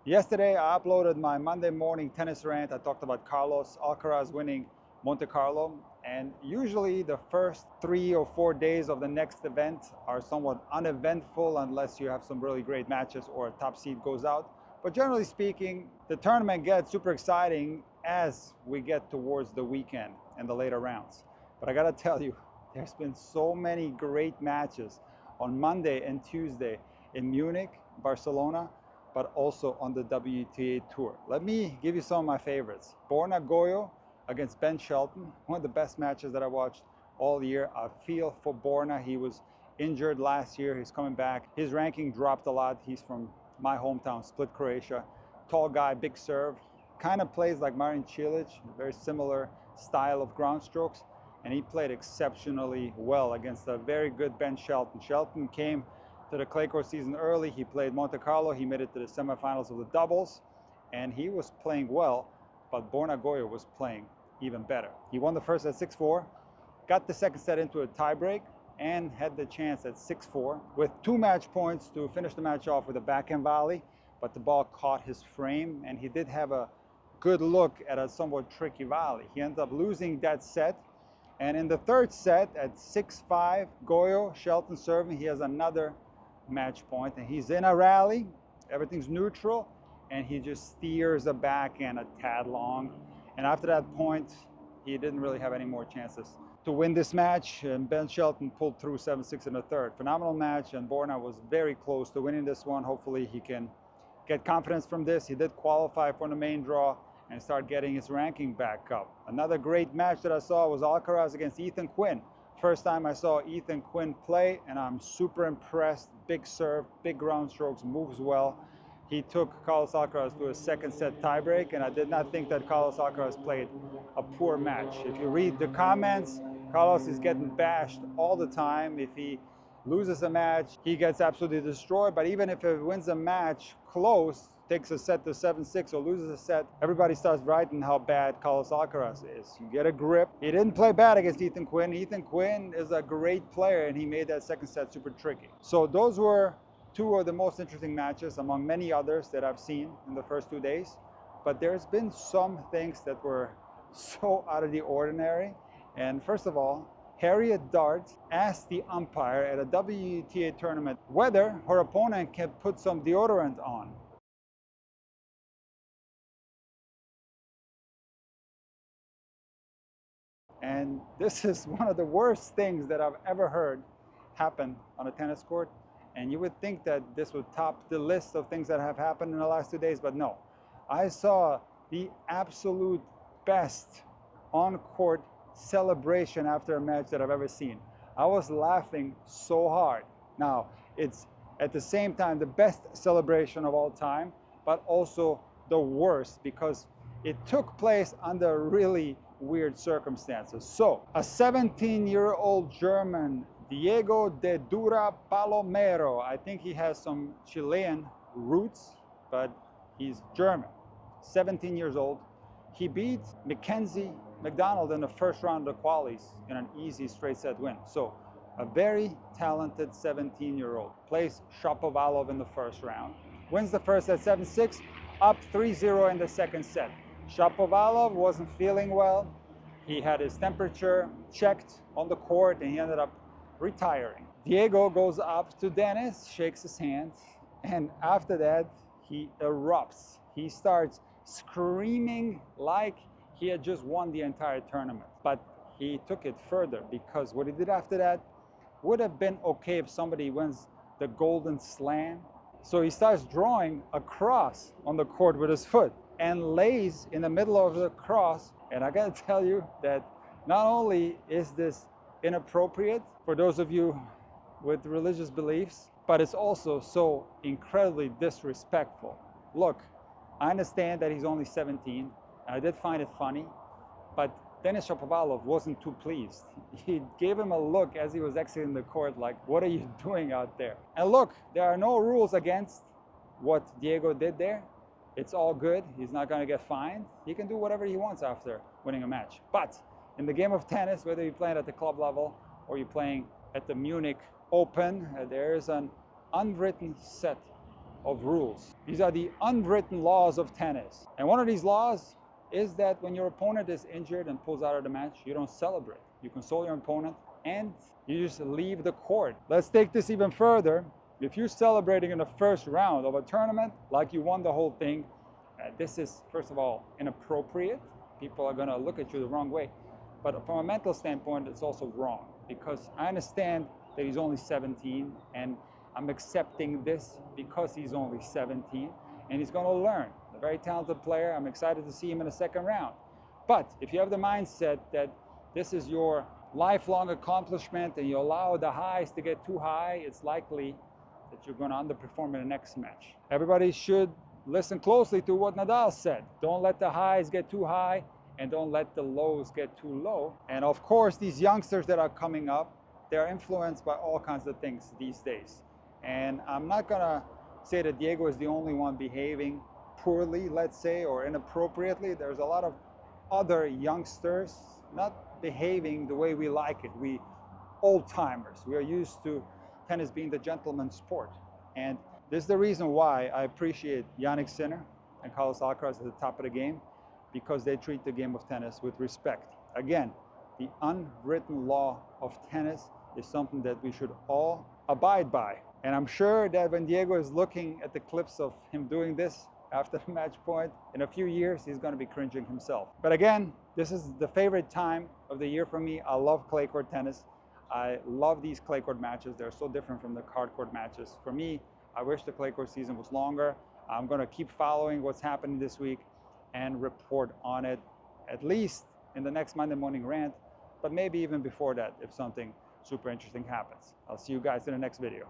Yesterday, I uploaded my Monday morning tennis rant. I talked about Carlos Alcaraz winning Monte Carlo. And usually the first 3 or 4 days of the next event are somewhat uneventful unless you have some really great matches or a top seed goes out. But generally speaking, the tournament gets super exciting as we get towards the weekend and the later rounds. But I gotta tell you, there's been so many great matches on Monday and Tuesday in Munich, Barcelona, but also on the WTA Tour. Let me give you some of my favorites. Borna Gojo against Ben Shelton, one of the best matches that I watched all year. I feel for Borna. He was injured last year. He's coming back. His ranking dropped a lot. He's from my hometown, Split, Croatia. Tall guy, big serve. Kind of plays like Marin Cilic, very similar style of ground strokes. And he played exceptionally well against a very good Ben Shelton. Shelton came to the clay court season early. He played Monte Carlo. He made it to the semifinals of the doubles, and he was playing well, but Borna Gojo was playing even better. He won the first set 6-4, got the second set into a tiebreak, and had the chance at 6-4 with 2 match points to finish the match off with a backhand volley, but the ball caught his frame, and he did have a good look at a somewhat tricky volley. He ended up losing that set, and in the third set at 6-5, Gojo, Shelton serving, he has another match point, and he's in a rally, everything's neutral, and he just steers the backhand a tad long, and after that point he didn't really have any more chances to win this match, and Ben Shelton pulled through 7-6 in the third. Phenomenal match, and Borna was very close to winning this one. Hopefully he can get confidence from this. He did qualify for the main draw and start getting his ranking back up. Another great match that I saw was Alcaraz against Ethan Quinn. First time I saw Ethan Quinn play, and I'm super impressed. Big serve, big ground strokes, moves well. He took Carlos Alcaraz to a second set tiebreak, and I did not think that Carlos Alcaraz played a poor match. If you read the comments, Carlos is getting bashed all the time. If he loses a match, he gets absolutely destroyed. But even if he wins a match close, takes a set to 7-6 or loses a set, everybody starts writing how bad Carlos Alcaraz is. You get a grip. He didn't play bad against Ethan Quinn. Ethan Quinn is a great player, and he made that second set super tricky. So those were 2 of the most interesting matches among many others that I've seen in the first 2 days. But there's been some things that were so out of the ordinary. And first of all, Harriet Dart asked the umpire at a WTA tournament whether her opponent can put some deodorant on. And this is one of the worst things that I've ever heard happen on a tennis court. And you would think that this would top the list of things that have happened in the last 2 days, but no. I saw the absolute best on-court celebration after a match that I've ever seen. I was laughing so hard. Now, it's at the same time the best celebration of all time, but also the worst, because it took place under really weird circumstances. So, a 17-year-old German, Diego Dedura Palomero, I think he has some Chilean roots, but he's German, 17 years old. He beat Mackenzie McDonald in the first round of the qualies in an easy straight set win. So, a very talented 17-year-old. Plays Shapovalov in the first round. Wins the first set 7-6, up 3-0 in the second set. Shapovalov wasn't feeling well. He had his temperature checked on the court, and he ended up retiring. Diego goes up to Dennis, shakes his hand, and after that, he erupts. He starts screaming like he had just won the entire tournament. But he took it further, because what he did after that would have been okay if somebody wins the Golden Slam. So he starts drawing a cross on the court with his foot and lays in the middle of the cross. And I gotta tell you that not only is this inappropriate for those of you with religious beliefs, but it's also so incredibly disrespectful. Look, I understand that he's only 17, and I did find it funny, but Denis Shapovalov wasn't too pleased. He gave him a look as he was exiting the court like, what are you doing out there? And look, there are no rules against what Diego did there. It's all good. He's not going to get fined. He can do whatever he wants after winning a match. But in the game of tennis, whether you're playing at the club level or you're playing at the Munich Open, there is an unwritten set of rules. These are the unwritten laws of tennis. And one of these laws is that when your opponent is injured and pulls out of the match, you don't celebrate. You console your opponent and you just leave the court. Let's take this even further. If you're celebrating in the first round of a tournament like you won the whole thing, this is, first of all, inappropriate. People are going to look at you the wrong way. But from a mental standpoint, it's also wrong, because I understand that he's only 17 and I'm accepting this because he's only 17 and he's going to learn. A very talented player. I'm excited to see him in the second round. But if you have the mindset that this is your lifelong accomplishment and you allow the highs to get too high, it's likely that you're going to underperform in the next match. Everybody should listen closely to what Nadal said. Don't let the highs get too high and don't let the lows get too low. And of course, these youngsters that are coming up, they're influenced by all kinds of things these days. And I'm not gonna say that Diego is the only one behaving poorly, let's say, or inappropriately. There's a lot of other youngsters not behaving the way we like it. We old timers, we are used to tennis being the gentleman's sport. And this is the reason why I appreciate Jannik Sinner and Carlos Alcaraz at the top of the game, because they treat the game of tennis with respect. Again, the unwritten law of tennis is something that we should all abide by. And I'm sure that when Diego is looking at the clips of him doing this after the match point, in a few years, he's going to be cringing himself. But again, this is the favorite time of the year for me. I love clay court tennis. I love these clay court matches. They're so different from the hard court matches. For me, I wish the clay court season was longer. I'm going to keep following what's happening this week and report on it, at least in the next Monday morning rant, but maybe even before that if something super interesting happens. I'll see you guys in the next video.